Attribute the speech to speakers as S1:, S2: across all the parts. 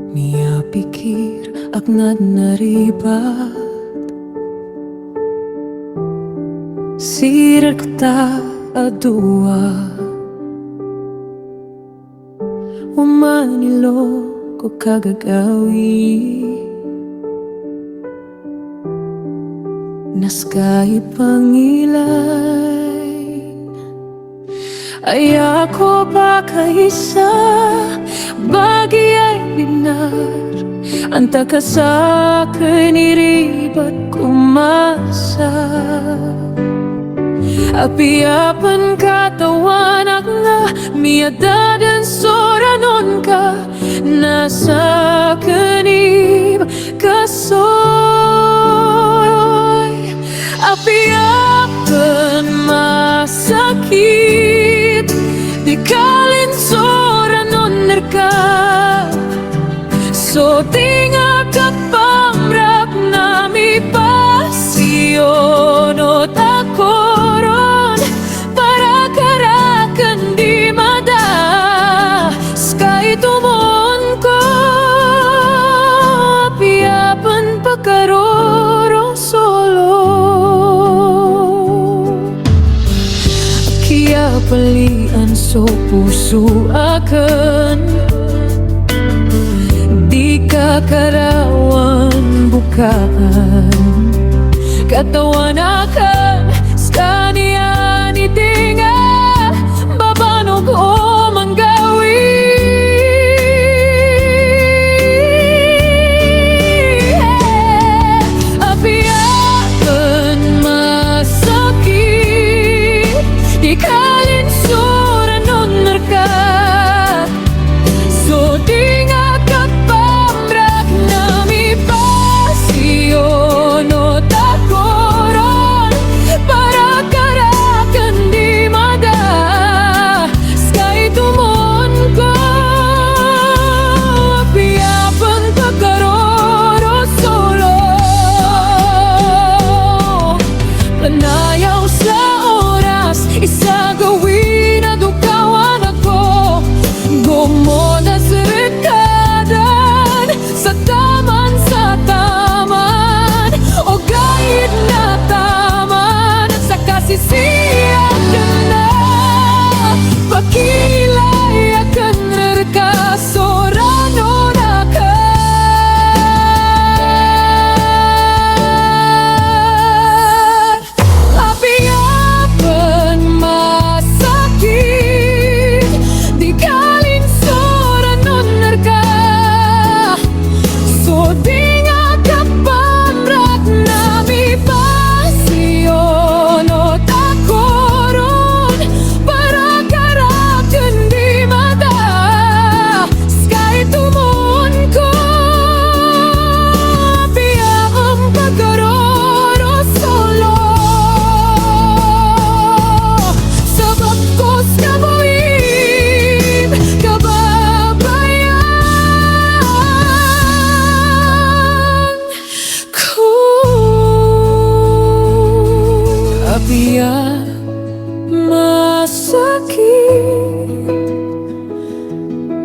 S1: Mia pikir aknad naribat Sirkta adua Umanilo ko kagagawi Naskay pangilay Ay ako ba kaisa Bagi ay binar Anta ka sa akin iribat kumasa Apiapan katawan ak nga Miadadan soranon ka Nasa kanib kasoy Apiapan masakit Di kalin soranon nerka So tinga kapamrak nami pasyon o takoron Para karakan di mada Sky tumon ko Piapan pagkaroro solo Kia palian so puso akan Karawan bukaan Katawan akan Skanian itinga Babanog o manggawi Apiapan masakit Di kalin suranon nerkat So tinga Biar masakit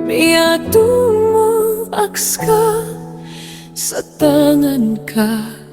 S1: Biar tumakska sa tangan ka